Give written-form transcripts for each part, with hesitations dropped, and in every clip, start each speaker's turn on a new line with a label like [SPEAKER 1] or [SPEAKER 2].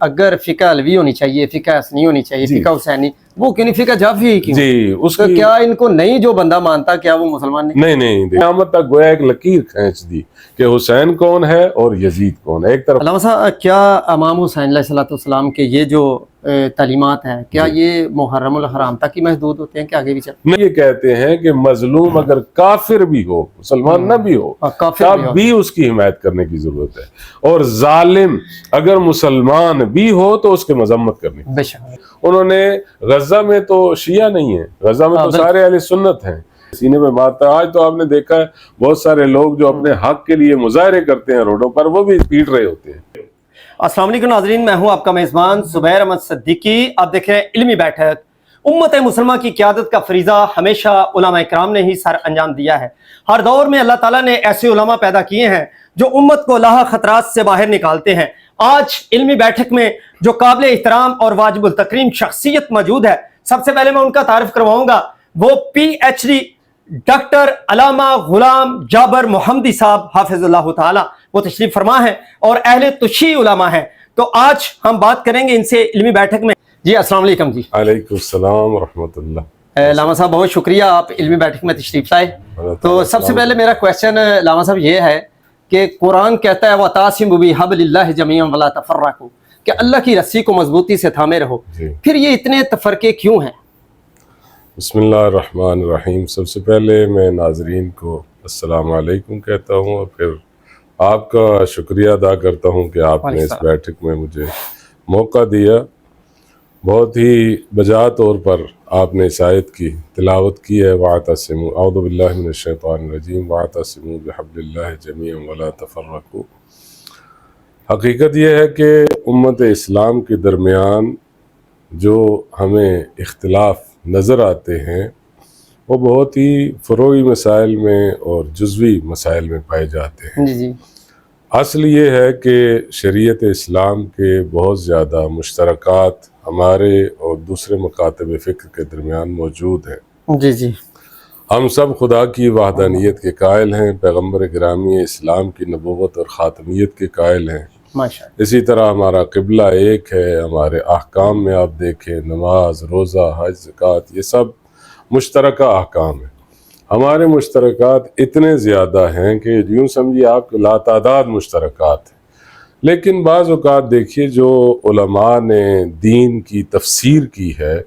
[SPEAKER 1] اگر فقہ علوی ہونی چاہیے، فقہ حسنی ہونی چاہیے،
[SPEAKER 2] جی
[SPEAKER 1] فقہ حسینی، وہ کیوں نہیں فقہ جعفری کیوں؟
[SPEAKER 2] جی اس
[SPEAKER 1] تو
[SPEAKER 2] کی
[SPEAKER 1] کیا ان کو نہیں جو بندہ مانتا کیا وہ مسلمان نہیں؟
[SPEAKER 2] نہیں قیامت تک گویا ایک لکیر کھینچ دی کہ حسین کون ہے اور یزید کون ہے. ایک طرف
[SPEAKER 1] علامہ صاحب کیا امام حسین علیہ السلام کے یہ جو تعلیمات ہیں کیا یہ محرم الحرام تک ہی محدود ہوتے ہیں کہ آگے بھی چلتے
[SPEAKER 2] یہ کہتے ہیں کہ مظلوم اگر کافر بھی ہو، مسلمان نہ بھی ہو،
[SPEAKER 1] ہیں؟ کافر
[SPEAKER 2] تب
[SPEAKER 1] بھی ہوتے
[SPEAKER 2] بھی اس کی حمایت کرنے کی ضرورت ہے، اور ظالم اگر مسلمان بھی ہو تو اس کی مذمت کرنی.
[SPEAKER 1] ہیں، بے شک.
[SPEAKER 2] انہوں نے غزہ میں تو شیعہ نہیں ہیں، غزہ میں تو سارے اہل سنت ہیں، سینے میں مارتا ہے. آج تو آپ نے دیکھا ہے بہت سارے لوگ جو اپنے حق کے لیے مظاہرے کرتے ہیں روڈوں پر، وہ بھی پیٹ رہے ہوتے ہیں.
[SPEAKER 1] السلام علیکم ناظرین، میں ہوں آپ کا میزبان زبیر احمد صدیقی. آپ دیکھ رہے ہیں علمی بیٹھک. امت مسلمہ کی قیادت کا فریضہ ہمیشہ علماء کرام نے ہی سر انجام دیا ہے. ہر دور میں اللہ تعالیٰ نے ایسے علماء پیدا کیے ہیں جو امت کو لاحق خطرات سے باہر نکالتے ہیں. آج علمی بیٹھک میں جو قابل احترام اور واجب التکریم شخصیت موجود ہے، سب سے پہلے میں ان کا تعارف کرواؤں گا. وہ PhD ڈاکٹر علامہ غلام جابر محمدی صاحب حافظ اللہ تعالی، وہ تشریف فرما ہیں اور اہل تشیع علماء ہیں. تو آج ہم بات کریں گے ان سے علمی بیٹھک میں. جی السلام علیکم. جی
[SPEAKER 2] علیکم السلام ورحمۃ اللہ.
[SPEAKER 1] علامہ صاحب بہت شکریہ آپ علمی بیٹھک میں تشریف لائے. تو سب سے پہلے میرا کویشچن علامہ صاحب یہ ہے کہ قرآن کہتا ہے وَتَعْصِمُوا بِحَبْلِ اللَّهِ جَمِيعًا وَلَا تَفَرَّقُوا، کہ اللہ کی رسی کو مضبوطی سے تھامے رہو. پھر یہ اتنے تفرقے کیوں ہیں؟
[SPEAKER 2] بسم اللہ الرحمن الرحیم. سب سے پہلے میں ناظرین کو السلام علیکم کہتا ہوں، اور پھر آپ کا شکریہ ادا کرتا ہوں کہ آپ نے اس بیٹھک میں مجھے موقع دیا. بہت ہی بجا طور پر آپ نے اس آیت کی تلاوت کی ہے، وَاعْتَصِمُوا اعوذ باللہ من الشیطان الرجیم وَاعْتَصِمُوا بِحَبْلِ اللَّهِ جَمِيعًا وَلَا تَفَرَّقُوا. حقیقت یہ ہے کہ امت اسلام کے درمیان جو ہمیں اختلاف نظر آتے ہیں وہ بہت ہی فروعی مسائل میں اور جزوی مسائل میں پائے جاتے ہیں.
[SPEAKER 1] جی
[SPEAKER 2] اصل یہ ہے کہ شریعت اسلام کے بہت زیادہ مشترکات ہمارے اور دوسرے مکاتب فکر کے درمیان موجود ہیں.
[SPEAKER 1] جی
[SPEAKER 2] ہم سب خدا کی وحدانیت کے قائل ہیں، پیغمبر گرامی اسلام کی نبوت اور خاتمیت کے قائل ہیں.
[SPEAKER 1] ماشاءاللہ.
[SPEAKER 2] اسی طرح ہمارا قبلہ ایک ہے، ہمارے احکام میں آپ دیکھیں نماز، روزہ، حج، زکوٰۃ، یہ سب مشترکہ احکام ہیں. ہمارے مشترکات اتنے زیادہ ہیں کہ یوں سمجھیے آپ کے لاتعداد مشترکات ہیں. لیکن بعض اوقات دیکھیے جو علماء نے دین کی تفسیر کی ہے،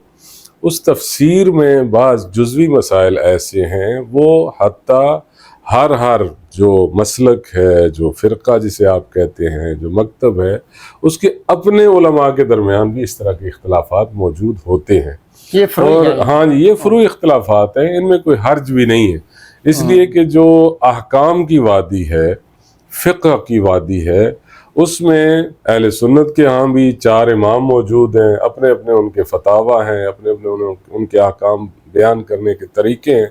[SPEAKER 2] اس تفسیر میں بعض جزوی مسائل ایسے ہیں وہ حتیٰ ہر جو مسلک ہے، جو فرقہ جسے آپ کہتے ہیں، جو مکتب ہے، اس کے اپنے علماء کے درمیان بھی اس طرح کے اختلافات موجود ہوتے ہیں. اور ہاں جی، یہ فروعی اختلافات ہیں، ان میں کوئی حرج بھی نہیں ہے. اس لیے کہ جو احکام کی وادی ہے، فقہ کی وادی ہے، اس میں اہل سنت کے ہاں بھی 4 امام موجود ہیں، اپنے اپنے ان کے فتاوی ہیں، اپنے اپنے ان کے احکام بیان کرنے کے طریقے ہیں.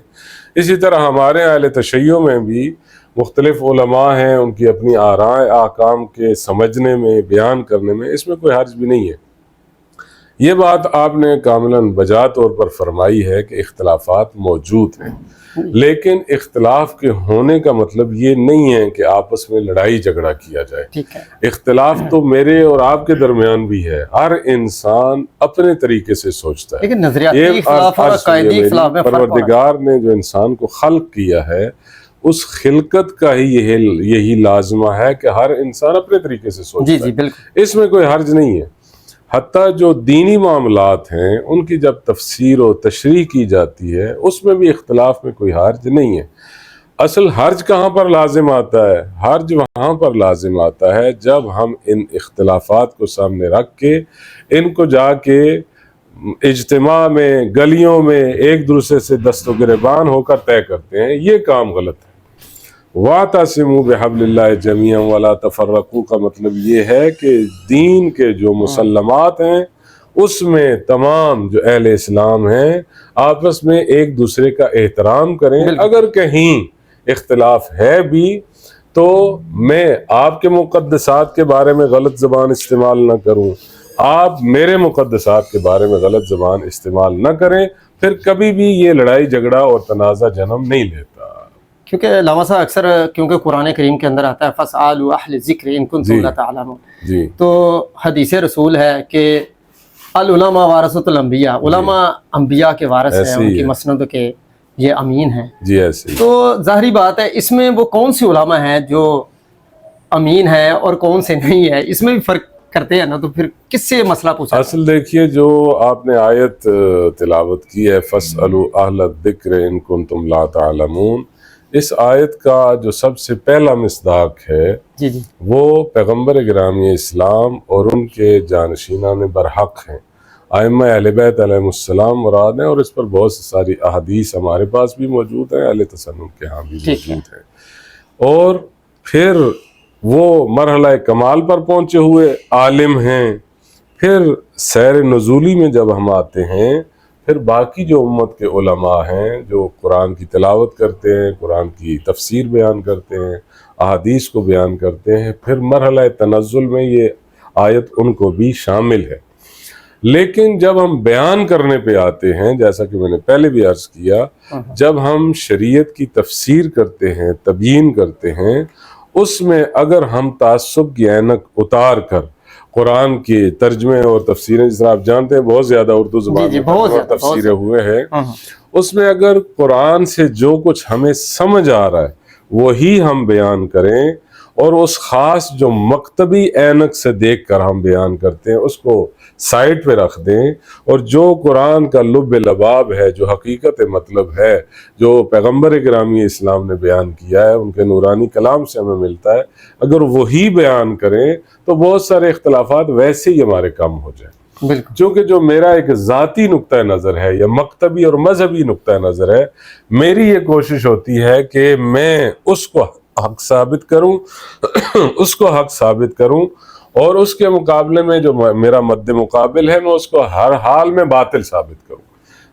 [SPEAKER 2] اسی طرح ہمارے اہل تشیع میں بھی مختلف علماء ہیں، ان کی اپنی آراء احکام کے سمجھنے میں، بیان کرنے میں، اس میں کوئی حرج بھی نہیں ہے. یہ بات آپ نے کاملاً بجا طور پر فرمائی ہے کہ اختلافات موجود ہیں، لیکن اختلاف کے ہونے کا مطلب یہ نہیں ہے کہ آپس میں لڑائی جھگڑا کیا جائے. اختلاف تو میرے اور آپ کے درمیان بھی ہے، ہر انسان اپنے طریقے سے سوچتا ہے.
[SPEAKER 1] لیکن نظریاتی اختلاف اور عقائدی اختلاف میں فرق ہے.
[SPEAKER 2] پروردگار نے جو انسان کو خلق کیا ہے، اس خلقت کا ہی یہی لازمہ ہے کہ ہر انسان اپنے طریقے سے سوچتا ہے. اس میں کوئی حرج نہیں ہے. حتیٰ جو دینی معاملات ہیں ان کی جب تفسیر و تشریح کی جاتی ہے اس میں بھی اختلاف میں کوئی حرج نہیں ہے. اصل حرج کہاں پر لازم آتا ہے؟ حرج وہاں پر لازم آتا ہے جب ہم ان اختلافات کو سامنے رکھ کے ان کو جا کے اجتماع میں، گلیوں میں ایک دوسرے سے دست و گریبان ہو کر طے کرتے ہیں. یہ کام غلط ہے. وَاعْتَصِمُوا بِحَبْلِ اللَّهِ جَمِيعًا وَلَا تَفَرَّقُوا کا مطلب یہ ہے کہ دین کے جو مسلمات ہیں اس میں تمام جو اہل اسلام ہیں آپس میں ایک دوسرے کا احترام کریں. اگر کہیں اختلاف ہے بھی تو میں آپ کے مقدسات کے بارے میں غلط زبان استعمال نہ کروں، آپ میرے مقدسات کے بارے میں غلط زبان استعمال نہ کریں، پھر کبھی بھی یہ لڑائی جھگڑا اور تنازع جنم نہیں لیتا.
[SPEAKER 1] کیونکہ علامہ صاحب اکثر کیونکہ قرآن کریم کے اندر آتا ہے فَاسْأَلُوا أَهْلَ الذِّكْرِ إِن كُنتُمْ لَا تَعْلَمُونَ،
[SPEAKER 2] جی
[SPEAKER 1] تو حدیث رسول ہے کہ العلماء وارثۃ الانبیاء، علماء انبیاء کے وارث ہیں،
[SPEAKER 2] ایسے
[SPEAKER 1] ان
[SPEAKER 2] ہی
[SPEAKER 1] کی
[SPEAKER 2] ہے۔
[SPEAKER 1] مسند کے یہ امین ہیں۔
[SPEAKER 2] جی ایسے ہی۔
[SPEAKER 1] تو ظاہری بات ہے اس میں وہ کون سی علماء ہیں جو امین ہے اور کون سے نہیں ہے، اس میں بھی فرق کرتے ہیں نا، تو پھر کس سے مسئلہ پوچھا؟
[SPEAKER 2] اصل دیکھیے جو آپ نے آیت تلاوت کی ہے فَاسْأَلُوا أَهْلَ الذِّكْرِ إِن كُنتُمْ لَا تَعْلَمُونَ، اس آیت کا جو سب سے پہلا مصداق ہے
[SPEAKER 1] جی جی
[SPEAKER 2] وہ پیغمبر گرامی اسلام اور ان کے جانشینان برحق ہیں، ائمہ اہل بیت علیہ السلام مراد ہیں، اور اس پر بہت ساری احادیث ہمارے پاس بھی موجود ہیں، اہل تسنن کے ہاں بھی موجود ہیں، اور پھر وہ مرحلہ کمال پر پہنچے ہوئے عالم ہیں۔ پھر سیر نزولی میں جب ہم آتے ہیں، پھر باقی جو امت کے علماء ہیں جو قرآن کی تلاوت کرتے ہیں، قرآن کی تفسیر بیان کرتے ہیں، احادیث کو بیان کرتے ہیں، پھر مرحلہ تنزل میں یہ آیت ان کو بھی شامل ہے۔ لیکن جب ہم بیان کرنے پہ آتے ہیں، جیسا کہ میں نے پہلے بھی عرض کیا، جب ہم شریعت کی تفسیر کرتے ہیں، تبیین کرتے ہیں، اس میں اگر ہم تعصب کی اینک اتار کر قرآن کے ترجمے اور تفسیریں، جس طرح آپ جانتے ہیں بہت زیادہ اردو زبان میں ترجمے اور تفسیریں ہوئے ہیں، اس میں اگر قرآن سے جو کچھ ہمیں سمجھ آ رہا ہے وہی ہم بیان کریں، اور اس خاص جو مکتبی اینک سے دیکھ کر ہم بیان کرتے ہیں اس کو سائٹ پہ رکھ دیں، اور جو قرآن کا لب لباب ہے، جو حقیقت مطلب ہے، جو پیغمبر گرامی اسلام نے بیان کیا ہے، ان کے نورانی کلام سے ہمیں ملتا ہے، اگر وہی بیان کریں تو بہت سارے اختلافات ویسے ہی ہمارے کم ہو جائیں۔
[SPEAKER 1] بالکل،
[SPEAKER 2] چونکہ جو میرا ایک ذاتی نقطہ نظر ہے یا مکتبی اور مذہبی نقطہ نظر ہے، میری یہ کوشش ہوتی ہے کہ میں اس کو حق ثابت کروں اس کو حق ثابت کروں، اور اس کے مقابلے میں جو میرا مد مقابل ہے میں اس کو ہر حال میں باطل ثابت کروں۔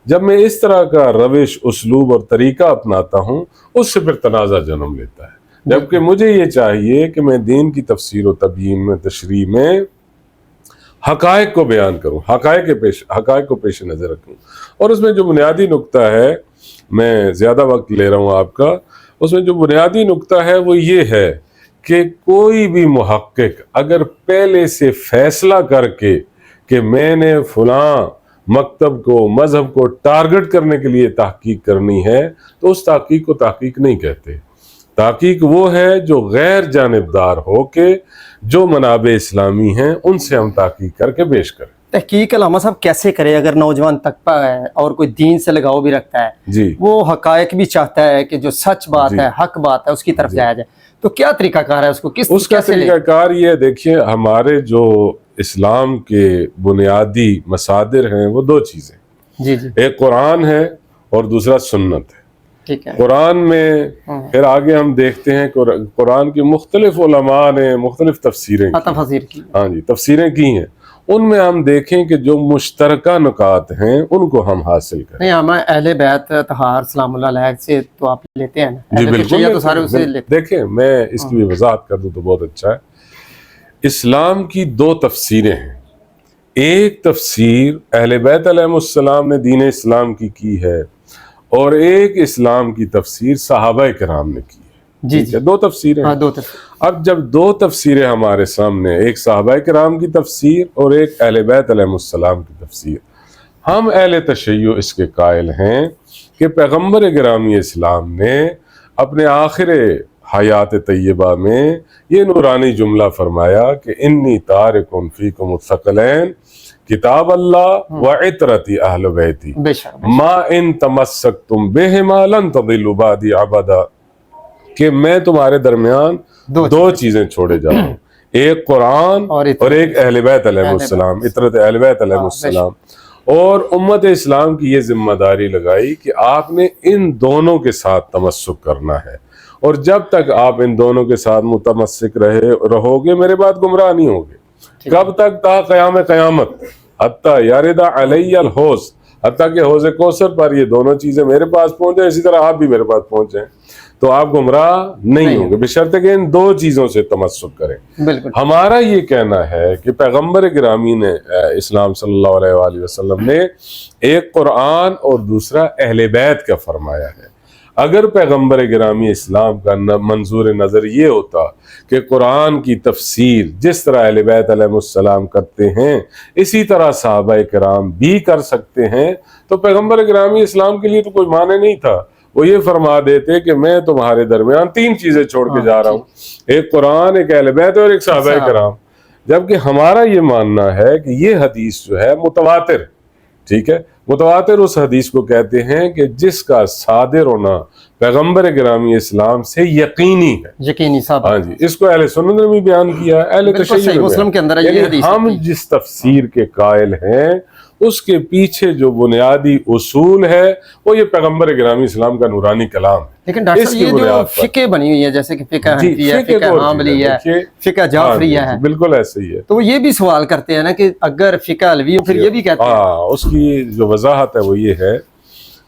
[SPEAKER 2] جب میں اس طرح کا روش، اسلوب اور طریقہ اپناتا ہوں، اس سے پھر تنازع جنم لیتا ہے، جبکہ مجھے یہ چاہیے کہ میں دین کی تفسیر و تبیین میں، تشریح میں حقائق کو بیان کروں، حقائق کو پیش نظر رکھوں، اور اس میں جو بنیادی نقطہ ہے، میں زیادہ وقت لے رہا ہوں آپ کا، اس میں جو بنیادی نقطہ ہے وہ یہ ہے کہ کوئی بھی محقق اگر پہلے سے فیصلہ کر کے کہ میں نے فلاں مکتب کو، مذہب کو ٹارگٹ کرنے کے لیے تحقیق کرنی ہے، تو اس تحقیق کو تحقیق نہیں کہتے۔ تحقیق وہ ہے جو غیر جانبدار ہو کے جو منابع اسلامی ہیں ان سے ہم تحقیق کر کے پیش کریں۔
[SPEAKER 1] تحقیق علامہ صاحب کیسے کرے اگر نوجوان طبقہ ہے اور کوئی دین سے لگاؤ بھی رکھتا ہے،
[SPEAKER 2] جی
[SPEAKER 1] وہ حقائق بھی چاہتا ہے کہ جو سچ بات ہے، حق بات ہے، اس کی طرف جایا جائے، تو کیا طریقہ کار ہے اس کو
[SPEAKER 2] اس کا طریقہ کار یہ دیکھیے، ہمارے جو اسلام کے بنیادی مصادر ہیں وہ دو چیزیں،
[SPEAKER 1] جی جی
[SPEAKER 2] ایک قرآن ہے اور دوسرا سنت ہے۔
[SPEAKER 1] ٹھیک ہے،
[SPEAKER 2] قرآن میں پھر آگے ہم دیکھتے ہیں قرآن کی مختلف علماء نے مختلف تفسیریں کی، ہاں جی تفسیریں کی ہیں، ان میں ہم دیکھیں کہ جو مشترکہ نکات ہیں ان کو ہم حاصل کریں۔
[SPEAKER 1] نہیں، ہم اہل بیت طہار سلام اللہ علیہ سے تو آپ لیتے ہیں نا؟
[SPEAKER 2] جی بالکل،
[SPEAKER 1] تو سارے اسے لیتے ہیں۔
[SPEAKER 2] دیکھیں میں اس کی بھی وضاحت کر دوں تو بہت اچھا ہے۔ اسلام کی دو تفسیریں ہیں، ایک تفسیر اہل بیت علیہ السلام نے دین اسلام کی ہے، اور ایک اسلام کی تفسیر صحابہ کرام نے کی ہے۔
[SPEAKER 1] جی جی،
[SPEAKER 2] دو تفسیریں ہیں۔
[SPEAKER 1] دو تفسیر۔
[SPEAKER 2] اب جب دو تفسیریں ہمارے سامنے، ایک صحابہ کرام کی تفسیر اور ایک اہل بیت علیہ السلام کی تفسیر، ہم اہل تشیع اس کے قائل ہیں کہ پیغمبر گرامی اسلام نے اپنے آخر حیات طیبہ میں یہ نورانی جملہ فرمایا کہ انی تارک فیکم الثقلین کتاب اللہ و عطرتی اہل بیتی ما ان تمسکتم بہما لن تضلوا بعدی ابدا، کہ میں تمہارے درمیان دو چیزیں چھوڑے جا رہا ہوں، ایک قرآن اور ایک اہل بیت علیہ السلام، عطرت اہل بیت علیہ السلام۔ اور امت اسلام کی یہ ذمہ داری لگائی کہ آپ نے ان دونوں کے ساتھ تمسک کرنا ہے، اور جب تک آپ ان دونوں کے ساتھ متمسک رہو گے میرے بعد گمراہ نہیں ہوگے۔ کب تک؟ تا قیام قیامت، حتیٰ یارد علی الحوض، حتیٰ کہ حوض کوثر پر یہ دونوں چیزیں میرے پاس پہنچیں، اسی طرح آپ بھی میرے پاس پہنچیں، تو آپ گمراہ نہیں ہوں گے، بشرطے کہ ان دو چیزوں سے تمسک کریں۔ ہمارا یہ کہنا ہے کہ پیغمبر گرامی نے اسلام صلی اللہ علیہ وآلہ وسلم نے ایک قرآن اور دوسرا اہل بیت کا فرمایا ہے۔ اگر پیغمبر گرامی اسلام کا منظور نظر یہ ہوتا کہ قرآن کی تفسیر جس طرح اہل بیت علیہ السلام کرتے ہیں اسی طرح صحابہ کرام بھی کر سکتے ہیں، تو پیغمبر گرامی اسلام کے لیے تو کوئی معنی نہیں تھا۔ وہ یہ فرما دیتے کہ میں تمہارے درمیان 3 چیزیں چھوڑ کے جا رہا ہوں، ایک قرآن، ایک اہل بیت اور ایک صحابہ کرام۔ جبکہ ہمارا یہ ماننا ہے کہ یہ حدیث جو ہے متواتر، ٹھیک ہے، متواتر اس حدیث کو کہتے ہیں کہ جس کا صادر ہونا پیغمبر گرامی اسلام سے یقینی ہے،
[SPEAKER 1] یقینی صاحب۔
[SPEAKER 2] ہاں جی، اس کو اہل سنت نے بھی بیان کیا، اہل تشیع نے
[SPEAKER 1] مسلم کے اندر یہ
[SPEAKER 2] یعنی
[SPEAKER 1] حدیث
[SPEAKER 2] ہم جس تفسیر کے قائل ہیں اس کے پیچھے جو بنیادی اصول ہے وہ یہ پیغمبر گرامی اسلام کا نورانی کلام ہے۔
[SPEAKER 1] لیکن ڈاکٹر صاحب یہ جو فقہ بنی ہوئی ہے جیسے کہ فقہ حنفی ہے، فقہ حنبلی ہے، فقہ جعفریہ ہے،
[SPEAKER 2] بالکل ایسے ہی ہے،
[SPEAKER 1] تو وہ یہ بھی سوال کرتے ہیں نا کہ اگر فقہ علوی ہو پھر یہ بھی کہتے ہیں۔
[SPEAKER 2] اس کی جو وضاحت ہے وہ یہ ہے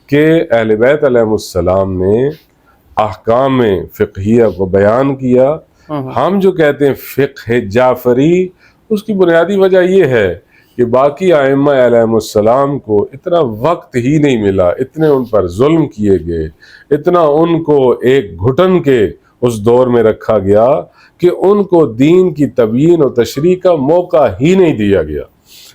[SPEAKER 2] کہ اہل بیت علیہ السلام نے احکام فقہیہ کو بیان کیا۔ ہم جو کہتے ہیں فقہ جعفری، اس کی بنیادی وجہ یہ ہے کہ باقی ائمہ علیہ السلام کو اتنا وقت ہی نہیں ملا، اتنے ان پر ظلم کیے گئے، اتنا ان کو ایک گھٹن کے اس دور میں رکھا گیا کہ ان کو دین کی تبیین و تشریح کا موقع ہی نہیں دیا گیا۔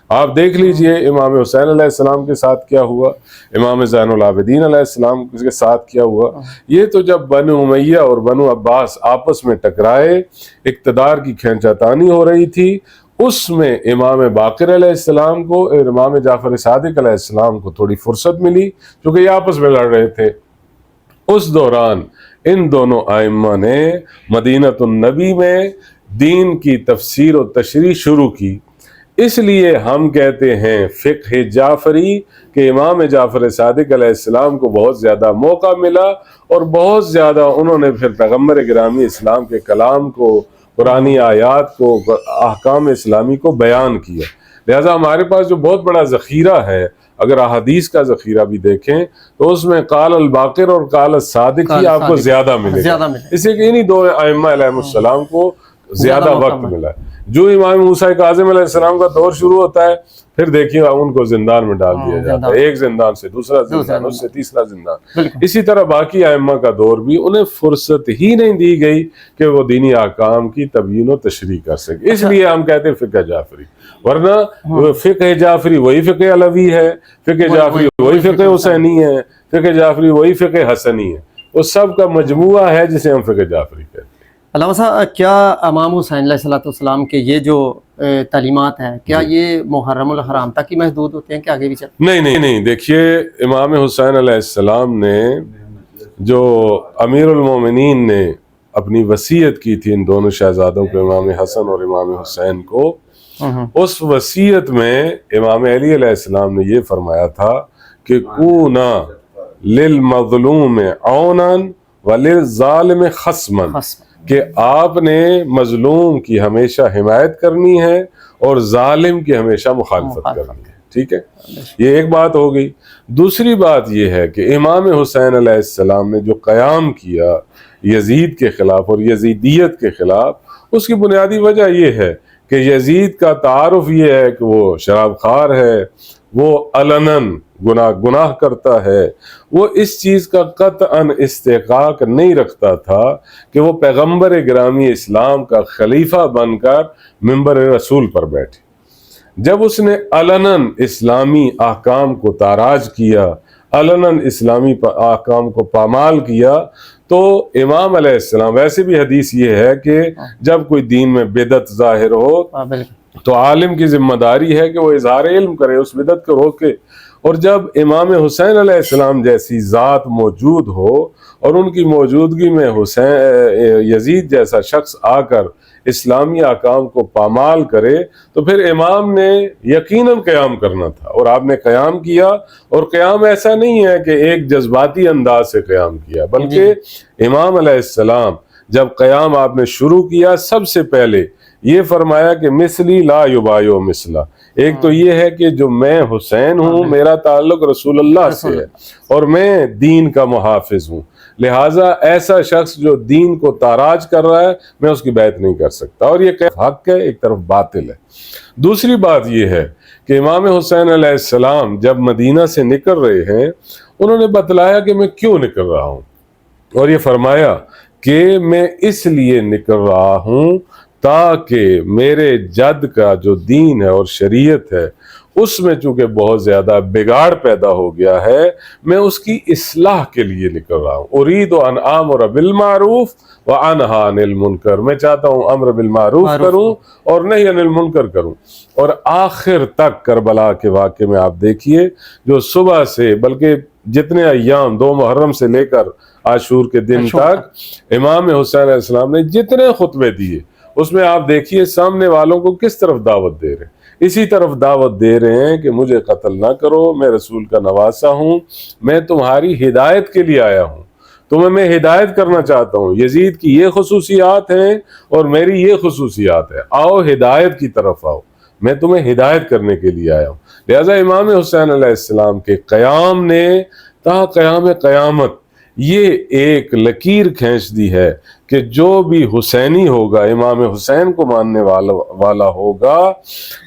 [SPEAKER 2] آپ دیکھ لیجئے امام حسین علیہ السلام کے ساتھ کیا ہوا، امام زین العابدین علیہ السلام کے ساتھ کیا ہوا۔ یہ تو جب بنو امیہ اور بنو عباس آپس میں ٹکرائے، اقتدار کی کھینچا تانی ہو رہی تھی، اس میں امام باقر علیہ السلام کو اور امام جعفر صادق علیہ السلام کو تھوڑی فرصت ملی کیونکہ یہ آپس میں لڑ رہے تھے۔ اس دوران ان دونوں ائمہ نے مدینۃ النبی میں دین کی تفسیر و تشریح شروع کی۔ اس لیے ہم کہتے ہیں فقہ جعفری کہ امام جعفر صادق علیہ السلام کو بہت زیادہ موقع ملا اور بہت زیادہ انہوں نے پھر پیغمبر گرامی اسلام کے کلام کو، قرآنی آیات کو، احکام اسلامی کو بیان کیا۔ لہٰذا ہمارے پاس جو بہت بڑا ذخیرہ ہے، اگر احادیث کا ذخیرہ بھی دیکھیں تو اس میں قال الباقر اور قال الصادق ہی آپ کو زیادہ ملے گا، اس لیے کہ انہی دو ائمہ علیہ السلام کو زیادہ وقت ملا ہے۔ جو امام موسیٰ کاظم علیہ السلام کا دور شروع ہوتا ہے پھر دیکھیے ان کو زندان میں ڈال دیا جاتا ہے، ایک زندان سے دوسرا زندان، اس سے تیسرا زندان۔ اسی طرح باقی ائمہ کا دور بھی انہیں فرصت ہی نہیں دی گئی کہ وہ دینی احکام کی تبیین و تشریح کر سکے، اس لیے ہم کہتے ہیں فقہ جعفری۔ ورنہ فقہ جعفری وہی فقہ علوی ہے، فقہ جعفری وہی فقہ حسینی ہے، فقہ جعفری وہی فقہ حسنی ہے، وہ سب کا مجموعہ ہے جسے ہم فقہ جعفری کہتے ہیں۔
[SPEAKER 1] علامہ صاحب، کیا امام حسین علیہ السلام کے یہ جو تعلیمات ہیں کیا یہ محرم الحرام تک ہی محدود ہوتے ہیں کہ آگے بھی چلتے ہیں؟
[SPEAKER 2] نہیں، دیکھیے امام حسین علیہ السلام نے جو امیر المومنین نے اپنی وصیت کی تھی ان دونوں شہزادوں کو، امام حسن اور امام حسین کو، اس وصیت میں امام علی علیہ السلام نے یہ فرمایا تھا کہ کونا للمظلوم عونا وللظالم خصما، کہ آپ نے مظلوم کی ہمیشہ حمایت کرنی ہے اور ظالم کی ہمیشہ مخالفت کرنی ہے، ٹھیک ہے؟ یہ ایک بات ہو گئی۔ دوسری بات یہ ہے کہ امام حسین علیہ السلام نے جو قیام کیا یزید کے خلاف اور یزیدیت کے خلاف، اس کی بنیادی وجہ یہ ہے کہ یزید کا تعارف یہ ہے کہ وہ شراب خوار ہے، وہ علناً گناہ کرتا ہے، وہ اس چیز کا قطعاً استحقاق نہیں رکھتا تھا کہ وہ پیغمبر گرامی اسلام کا خلیفہ بن کر منبر رسول پر بیٹھے۔ جب اس نے علناً اسلامی احکام کو تاراج کیا، علناً اسلامی احکام کو پامال کیا، تو امام علیہ السلام، ویسے بھی حدیث یہ ہے کہ جب کوئی دین میں بدعت ظاہر ہو تو عالم کی ذمہ داری ہے کہ وہ اظہار علم کرے، اس بدعت کو روکے۔ اور جب امام حسین علیہ السلام جیسی ذات موجود ہو اور ان کی موجودگی میں یزید جیسا شخص آ کر اسلامی احکام کو پامال کرے تو پھر امام نے یقیناً قیام کرنا تھا، اور آپ نے قیام کیا۔ اور قیام ایسا نہیں ہے کہ ایک جذباتی انداز سے قیام کیا، بلکہ امام علیہ السلام جب قیام آپ نے شروع کیا، سب سے پہلے یہ فرمایا کہ مثلی لا یبایع مثلا۔ ایک تو یہ ہے کہ جو میں حسین ہوں، میرا تعلق رسول اللہ سے ہے اور میں دین کا محافظ ہوں، لہٰذا ایسا شخص جو دین کو تاراج کر رہا ہے میں اس کی بیعت نہیں کر سکتا، اور یہ حق ہے، ایک طرف باطل ہے۔ دوسری بات یہ ہے کہ امام حسین علیہ السلام جب مدینہ سے نکل رہے ہیں، انہوں نے بتلایا کہ میں کیوں نکل رہا ہوں۔ اور یہ فرمایا کہ میں اس لیے نکل رہا ہوں تاکہ میرے جد کا جو دین ہے اور شریعت ہے اس میں چونکہ بہت زیادہ بگاڑ پیدا ہو گیا ہے، میں اس کی اصلاح کے لیے نکل رہا ہوں۔ ارید ان آمر بالمعروف وانہا عن المنکر، میں چاہتا ہوں امر بالمعروف کروں اور نہیں عن المنکر کروں۔ اور آخر تک کربلا کے واقعے میں آپ دیکھیے، جو صبح سے بلکہ جتنے ایام 2 محرم سے لے کر عاشور کے دن تک امام حسین علیہ السلام نے جتنے خطبے دیے، اس میں آپ دیکھیے سامنے والوں کو کس طرف دعوت دے رہے ہیں، اسی طرف دعوت دے رہے ہیں کہ مجھے قتل نہ کرو، میں رسول کا نواسا ہوں، میں تمہاری ہدایت کے لیے آیا ہوں، تمہیں میں ہدایت کرنا چاہتا ہوں، یزید کی یہ خصوصیات ہیں اور میری یہ خصوصیات ہے، آؤ ہدایت کی طرف آؤ، میں تمہیں ہدایت کرنے کے لیے آیا ہوں۔ لہٰذا امام حسین علیہ السلام کے قیام نے تا قیام قیامت یہ ایک لکیر کھینچ دی ہے کہ جو بھی حسینی ہوگا، امام حسین کو ماننے والا ہوگا،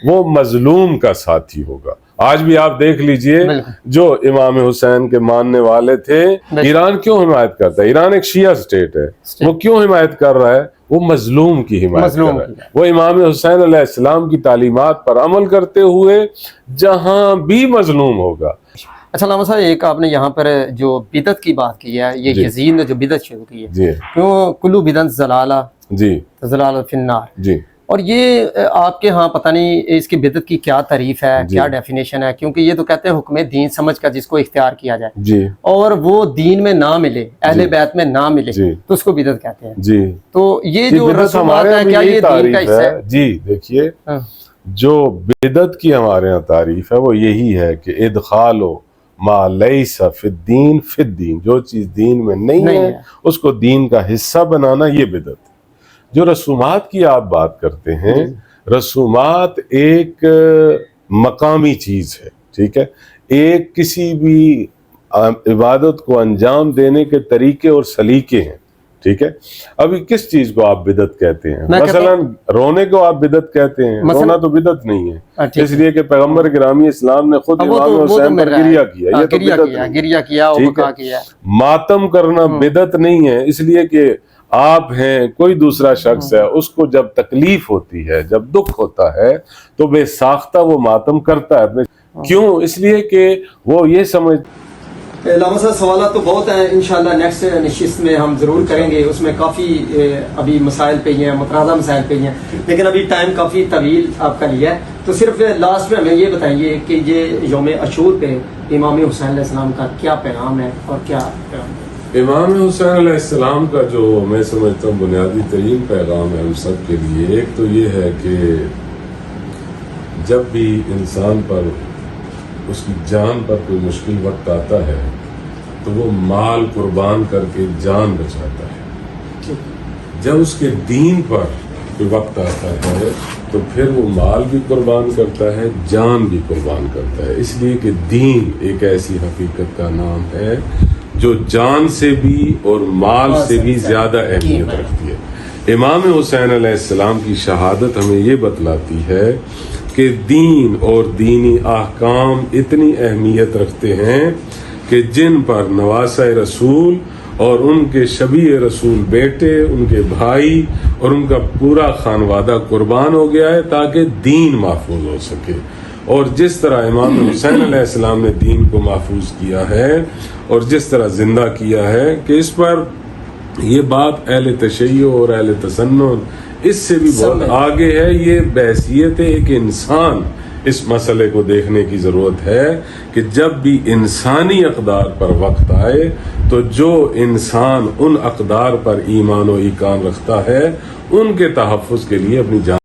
[SPEAKER 2] وہ مظلوم کا ساتھی ہوگا۔ آج بھی آپ دیکھ لیجئے جو امام حسین کے ماننے والے تھے، ایران کیوں حمایت کرتا ہے؟ ایران ایک شیعہ سٹیٹ ہے، وہ کیوں حمایت کر رہا ہے؟ وہ مظلوم کی حمایت کر رہا ہے، وہ امام حسین علیہ السلام کی تعلیمات پر عمل کرتے ہوئے جہاں بھی مظلوم ہوگا۔
[SPEAKER 1] اچھا علامہ صاحب، ایک آپ نے یہاں پر جو بدعت کی بات کی ہے، یہ یزید نے جو بدعت شروع کی ہے، کیوں کلو بدعت ضلالہ ضلالہ فی النار، اور یہ آپ کے ہاں پتہ نہیں اس کی بدعت کی کیا تعریف ہے، کیا ڈیفینیشن ہے؟ کیونکہ یہ تو کہتے ہیں حکم دین سمجھ کر جس کو اختیار کیا جائے اور وہ دین میں نہ ملے، اہل بیت میں نہ ملے تو اس کو بدعت کہتے ہیں۔ تو یہ جو رسومات ہے کیا یہ دین کا حصہ ہے؟
[SPEAKER 2] جی دیکھیے، جو بدعت کی ہمارے یہاں تعریف ہے وہ یہی ہے کہ ادخالو ما لیس فی الدین فی الدین، جو چیز دین میں نہیں ہے اس کو دین کا حصہ بنانا، یہ بدعت۔ جو رسومات کی آپ بات کرتے ہیں، رسومات ایک مقامی چیز ہے، ٹھیک ہے، ایک کسی بھی عبادت کو انجام دینے کے طریقے اور سلیقے ہیں، ٹھیک ہے۔ ابھی کس چیز کو آپ بدعت کہتے ہیں؟ مثلا رونے کو آپ بدعت کہتے ہیں، رونا تو بدعت نہیں ہے، اس لیے کہ پیغمبر گرامی اسلام نے خود امام حسین پر گریہ کیا، یہ تو بدعت نہیں ہے۔ ماتم کرنا بدعت نہیں ہے، اس لیے کہ آپ ہیں، کوئی دوسرا شخص ہے، اس کو جب تکلیف ہوتی ہے، جب دکھ ہوتا ہے تو بے ساختہ وہ ماتم کرتا ہے۔ کیوں؟ اس لیے کہ وہ یہ سمجھ۔
[SPEAKER 1] علامہ صاحب سوالات تو بہت ہیں، انشاءاللہ نیکسٹ نشست میں ہم ضرور کریں گے، اس میں کافی ابھی مسائل پہ ہی ہیں، متنازع مسائل پہ ہی ہیں، لیکن ابھی ٹائم کافی طویل آپ کا لیا ہے، تو صرف لاسٹ میں ہمیں یہ بتائیے کہ یہ یوم عاشور پہ امام حسین علیہ السلام کا کیا پیغام ہے اور کیا پیغام ہے؟
[SPEAKER 2] امام حسین علیہ السلام کا جو میں سمجھتا ہوں بنیادی ترین پیغام ہے ہم سب کے لیے، ایک تو یہ ہے کہ جب بھی انسان پر اس کی جان پر کوئی مشکل وقت آتا ہے تو وہ مال قربان کر کے جان بچاتا ہے، جب اس کے دین پر کوئی وقت آتا ہے تو پھر وہ مال بھی قربان کرتا ہے، جان بھی قربان کرتا ہے، اس لیے کہ دین ایک ایسی حقیقت کا نام ہے جو جان سے بھی اور مال سے بھی زیادہ اہمیت رکھتی ہے۔ امام حسین علیہ السلام کی شہادت ہمیں یہ بتلاتی ہے کہ دین اور دینی احکام اتنی اہمیت رکھتے ہیں کہ جن پر نواسہ رسول اور ان کے شبیہ رسول بیٹے، ان کے بھائی اور ان کا پورا خانوادہ قربان ہو گیا ہے تاکہ دین محفوظ ہو سکے۔ اور جس طرح امام حسین علیہ السلام نے دین کو محفوظ کیا ہے اور جس طرح زندہ کیا ہے کہ اس پر یہ بات اہل تشیع اور اہل تسنن اس سے بھی بہت آگے ہے، یہ بحیثیت ایک انسان اس مسئلے کو دیکھنے کی ضرورت ہے کہ جب بھی انسانی اقدار پر وقت آئے تو جو انسان ان اقدار پر ایمان و ایقان رکھتا ہے ان کے تحفظ کے لیے اپنی جان